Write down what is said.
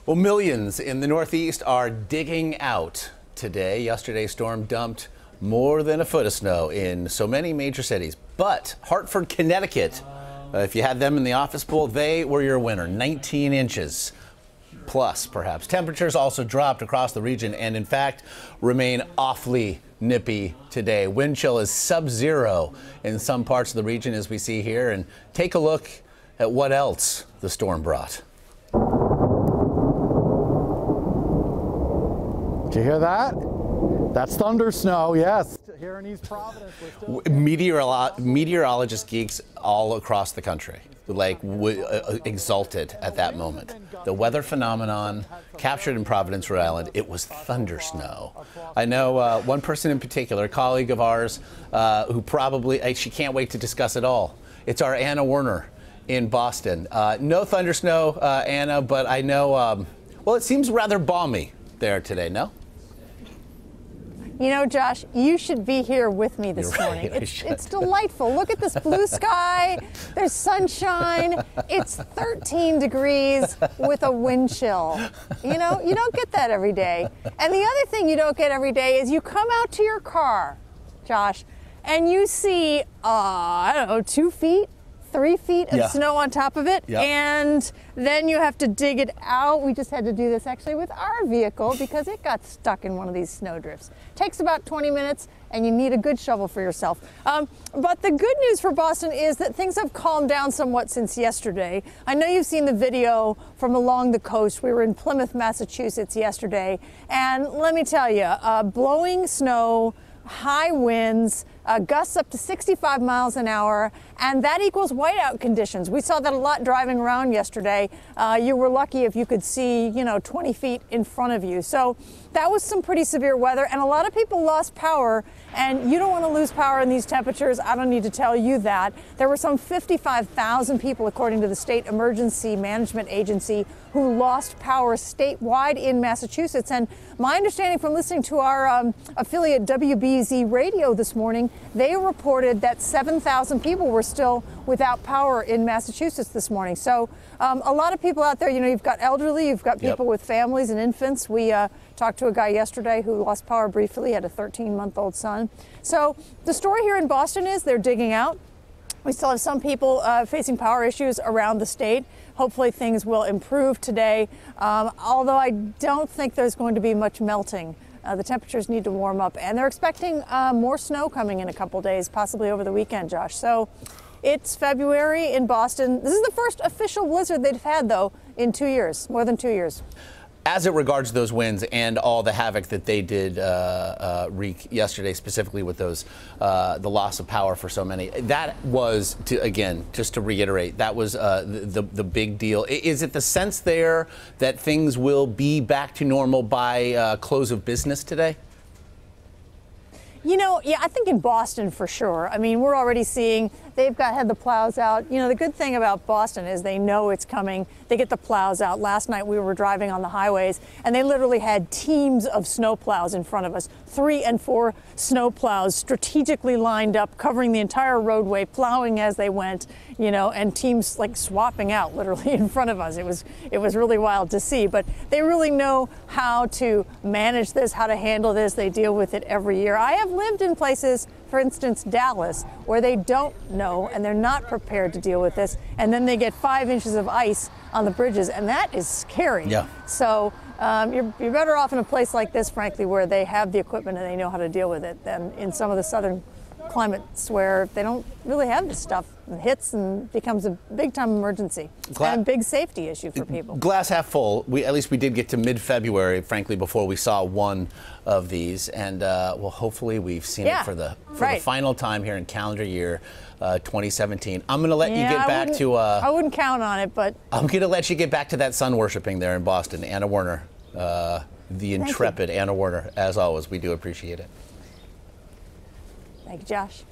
Well, millions in the Northeast are digging out today. Yesterday's storm dumped more than a foot of snow in so many major cities. But Hartford, Connecticut, if you had them in the office pool, they were your winner. 19 inches plus, perhaps. Temperatures also dropped across the region and, in fact, remain awfully nippy today. Wind chill is sub-zero in some parts of the region, as we see here. And take a look at what else the storm brought. Did you hear that? That's thunder snow, yes. Here in East Providence, we're still meteorologist geeks all across the country exulted at that moment. The weather phenomenon captured in Providence, Rhode Island, it was thunder snow. I know one person in particular, a colleague of ours, who probably, she can't wait to discuss it all. It's our Anna Werner in Boston. No thunder snow, Anna, but I know, well, it seems rather balmy there today, no? You know, Josh, you should be here with me this morning. It's delightful. Look at this blue sky. There's sunshine. It's 13 degrees with a wind chill. You know, you don't get that every day. And the other thing you don't get every day is you come out to your car, Josh, and you see, I don't know, 2 feet, 3 feet of snow on top of it, and then you have to dig it out. We just had to do this actually with our vehicle because it got stuck in one of these snow drifts. Takes about 20 minutes, and you need a good shovel for yourself. But the good news for Boston is that things have calmed down somewhat since yesterday. I know you've seen the video from along the coast. We were in Plymouth, Massachusetts yesterday, and let me tell you, blowing snow, high winds, gusts up to 65 miles an hour, and that equals whiteout conditions. We saw that a lot driving around yesterday. You were lucky if you could see, 20 feet in front of you. So that was some pretty severe weather, and a lot of people lost power, and you don't want to lose power in these temperatures. I don't need to tell you that. There were some 55,000 people, according to the State Emergency Management Agency, who lost power statewide in Massachusetts. And my understanding from listening to our affiliate WBZ Radio this morning, they reported that 7,000 people were still without power in Massachusetts this morning. So a lot of people out there, you've got elderly, you've got people with families and infants. We talked to a guy yesterday who lost power briefly, he had a 13-month-old son. So the story here in Boston is they're digging out. We still have some people facing power issues around the state. Hopefully things will improve today, although I don't think there's going to be much melting. The temperatures need to warm up, and they're expecting more snow coming in a couple days, possibly over the weekend, Josh. So it's February in Boston. This is the first official blizzard they've had, though, in 2 years, more than 2 years. As it regards those winds and all the havoc that they did wreak yesterday, specifically with those the loss of power for so many, that was, again, just to reiterate, that was the big deal. Is it the sense there that things will be back to normal by close of business today? Yeah, I think in Boston for sure. I mean, we're already seeing they've had the plows out. The good thing about Boston is they know it's coming. They get the plows out. Last night we were driving on the highways, and they literally had teams of snow plows in front of us, 3 and 4 snow plows strategically lined up, covering the entire roadway, plowing as they went, and teams like swapping out literally in front of us. It was really wild to see, but they really know how to manage this, how to handle this. They deal with it every year. I have lived in places, for instance, Dallas, where they don't know and they're not prepared to deal with this, and then they get 5 inches of ice on the bridges, and that is scary. Yeah. So you're better off in a place like this, frankly, where they have the equipment and they know how to deal with it, than in some of the southern climates where they don't really have this stuff. It hits and becomes a big-time emergency and a big safety issue for people. Glass half full. At least we did get to mid-February, frankly, before we saw one of these, and well, hopefully we've seen it for the final time here in calendar year 2017. I'm going to let you get back to. I wouldn't count on it, but I'm going to let you get back to that sun worshiping there in Boston. Anna Werner, the intrepid Anna Werner, as always. We do appreciate it. Thank you, Josh.